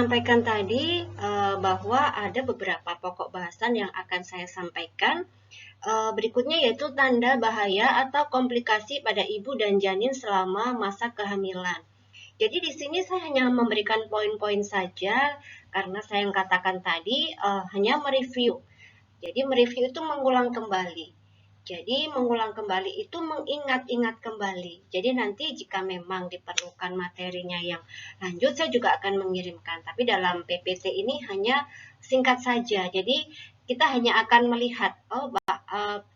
sampaikan tadi bahwa ada beberapa pokok bahasan yang akan saya sampaikan. Berikutnya yaitu tanda bahaya atau komplikasi pada ibu dan janin selama masa kehamilan. Jadi di sini saya hanya memberikan poin-poin saja karena saya yang katakan tadi hanya mereview. Jadi mereview itu mengulang kembali. Jadi mengulang kembali itu mengingat-ingat kembali. Jadi nanti jika memang diperlukan materinya yang lanjut, saya juga akan mengirimkan. Tapi dalam PPT ini hanya singkat saja. Jadi kita hanya akan melihat,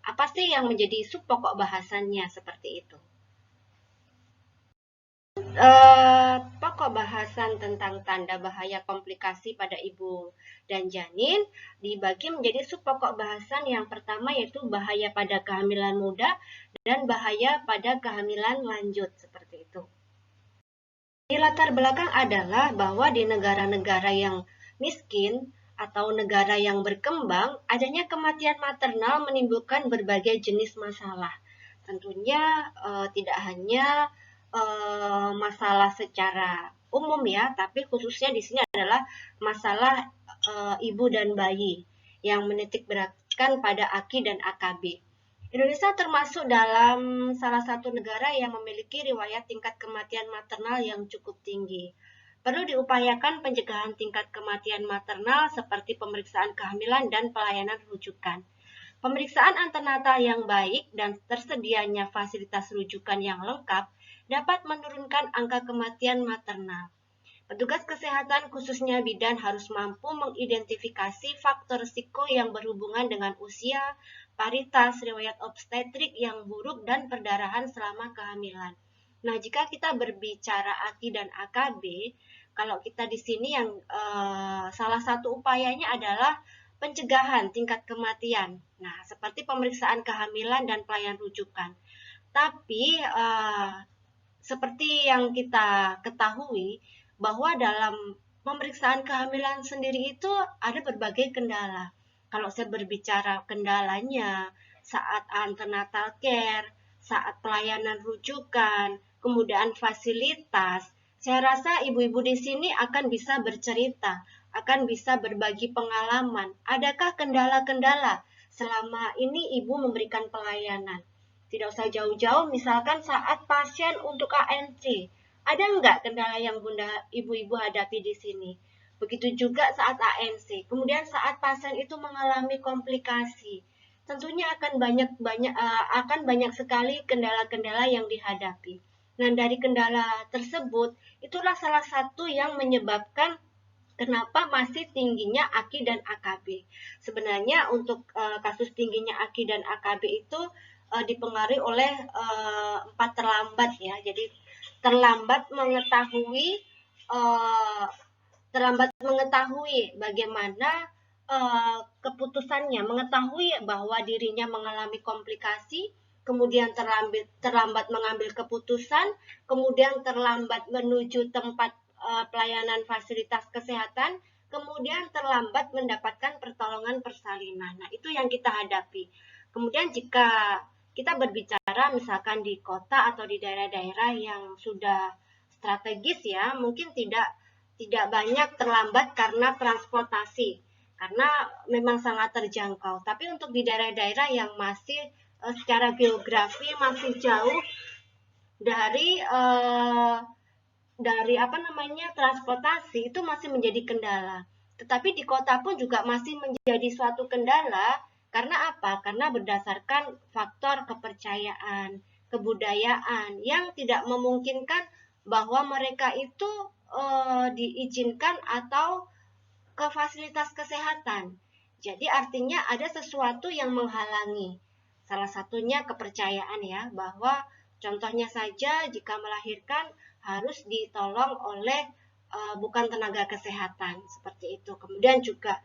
apa sih yang menjadi sub pokok bahasannya seperti itu. Pokok bahasan tentang tanda bahaya komplikasi pada ibu dan janin dibagi menjadi sub pokok bahasan. Yang pertama yaitu bahaya pada kehamilan muda dan bahaya pada kehamilan lanjut, seperti itu. Di latar belakang adalah bahwa di negara-negara yang miskin atau negara yang berkembang, adanya kematian maternal menimbulkan berbagai jenis masalah. Tentunya tidak hanya masalah secara umum ya, tapi khususnya di sini adalah masalah ibu dan bayi yang menitik beratkan pada AKI dan AKB. Indonesia termasuk dalam salah satu negara yang memiliki riwayat tingkat kematian maternal yang cukup tinggi. Perlu diupayakan pencegahan tingkat kematian maternal seperti pemeriksaan kehamilan dan pelayanan rujukan. Pemeriksaan antenatal yang baik dan tersedianya fasilitas rujukan yang lengkap dapat menurunkan angka kematian maternal. Petugas kesehatan khususnya bidan harus mampu mengidentifikasi faktor risiko yang berhubungan dengan usia, paritas, riwayat obstetrik yang buruk, dan perdarahan selama kehamilan. Nah, jika kita berbicara AKI dan AKB, kalau kita di sini yang salah satu upayanya adalah pencegahan tingkat kematian. Nah, seperti pemeriksaan kehamilan dan pelayanan rujukan. Tapi seperti yang kita ketahui bahwa dalam pemeriksaan kehamilan sendiri itu ada berbagai kendala. Kalau saya berbicara kendalanya saat antenatal care, saat pelayanan rujukan, kemudian fasilitas, saya rasa ibu-ibu di sini akan bisa bercerita, akan bisa berbagi pengalaman. Adakah kendala-kendala selama ini ibu memberikan pelayanan? Tidak usah jauh-jauh, misalkan saat pasien untuk ANC, ada nggak kendala yang bunda ibu-ibu hadapi di sini? Begitu juga saat ANC. Kemudian saat pasien itu mengalami komplikasi, tentunya akan banyak sekali kendala-kendala yang dihadapi. Nah, dari kendala tersebut, itulah salah satu yang menyebabkan kenapa masih tingginya AKI dan AKB. Sebenarnya untuk kasus tingginya AKI dan AKB itu dipengaruhi oleh 4 terlambat ya. Jadi terlambat mengetahui bagaimana keputusannya, mengetahui bahwa dirinya mengalami komplikasi, kemudian terlambat mengambil keputusan, kemudian terlambat menuju tempat pelayanan fasilitas kesehatan, kemudian terlambat mendapatkan pertolongan persalinan. Nah, itu yang kita hadapi. Kemudian jika kita berbicara misalkan di kota atau di daerah-daerah yang sudah strategis ya, mungkin tidak banyak terlambat karena transportasi, karena memang sangat terjangkau. Tapi untuk di daerah-daerah yang masih secara geografi masih jauh dari transportasi, itu masih menjadi kendala. Tetapi di kota pun juga masih menjadi suatu kendala. Karena apa? Karena berdasarkan faktor kepercayaan, kebudayaan yang tidak memungkinkan bahwa mereka itu diizinkan atau ke fasilitas kesehatan. Jadi artinya ada sesuatu yang menghalangi. Salah satunya kepercayaan ya, bahwa contohnya saja jika melahirkan harus ditolong oleh bukan tenaga kesehatan, seperti itu. Kemudian juga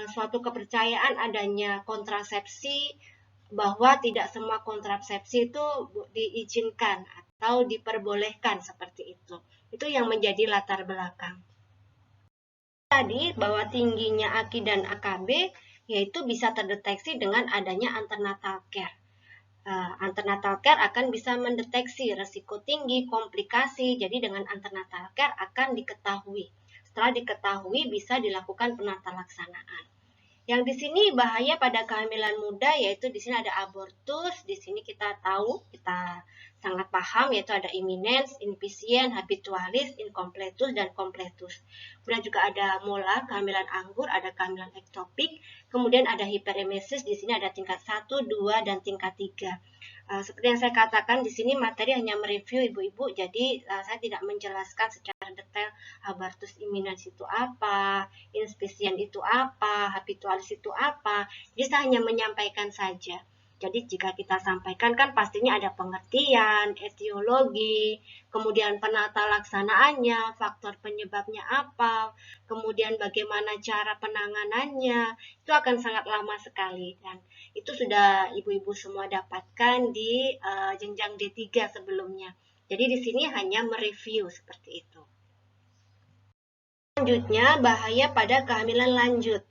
suatu kepercayaan adanya kontrasepsi, bahwa tidak semua kontrasepsi itu diizinkan atau diperbolehkan, seperti itu. Itu yang menjadi latar belakang. Tadi bahwa tingginya AKI dan AKB yaitu bisa terdeteksi dengan adanya antenatal care. Antenatal care akan bisa mendeteksi risiko tinggi, komplikasi. Jadi dengan antenatal care akan diketahui setelah diketahui bisa dilakukan penata laksanaan. Yang di sini bahaya pada kehamilan muda yaitu di sini ada abortus, di sini kita tahu, kita sangat paham yaitu ada imminens, invisient, habitualis, incompletus, dan completus. Kemudian juga ada mola, kehamilan anggur, ada kehamilan ektopik, kemudian ada hiperemesis, di sini ada tingkat 1, 2, dan tingkat 3. Seperti yang saya katakan di sini materi hanya mereview ibu-ibu, jadi saya tidak menjelaskan secara detail abortus imminens itu apa, invisient itu apa, habitualis itu apa. Jadi saya hanya menyampaikan saja. Jadi jika kita sampaikan kan pastinya ada pengertian, etiologi, kemudian penata laksanaannya, faktor penyebabnya apa, kemudian bagaimana cara penanganannya, itu akan sangat lama sekali. Dan itu sudah ibu-ibu semua dapatkan di jenjang D3 sebelumnya. Jadi di sini hanya mereview seperti itu. Selanjutnya, bahaya pada kehamilan lanjut.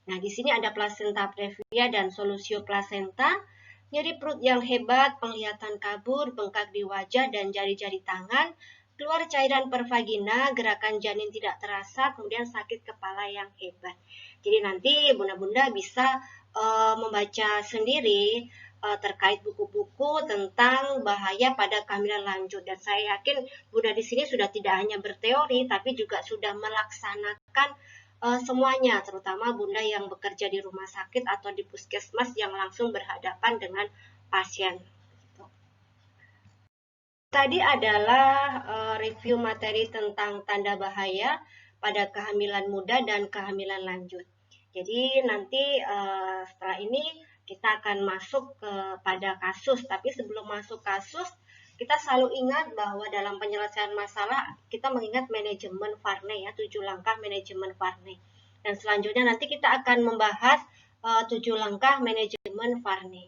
Nah, di sini ada plasenta previa dan solusio plasenta, nyeri perut yang hebat, penglihatan kabur, bengkak di wajah dan jari-jari tangan, keluar cairan per vagina, gerakan janin tidak terasa, kemudian sakit kepala yang hebat. Jadi nanti bunda-bunda bisa membaca sendiri terkait buku-buku tentang bahaya pada kehamilan lanjut. Dan saya yakin bunda di sini sudah tidak hanya berteori, tapi juga sudah melaksanakan semuanya, terutama bunda yang bekerja di rumah sakit atau di puskesmas yang langsung berhadapan dengan pasien. Tadi adalah review materi tentang tanda bahaya pada kehamilan muda dan kehamilan lanjut. Jadi nanti setelah ini kita akan masuk pada kasus, tapi sebelum masuk kasus, kita selalu ingat bahwa dalam penyelesaian masalah kita mengingat manajemen Varney ya, 7 langkah manajemen Varney. Dan selanjutnya nanti kita akan membahas 7 langkah manajemen Varney.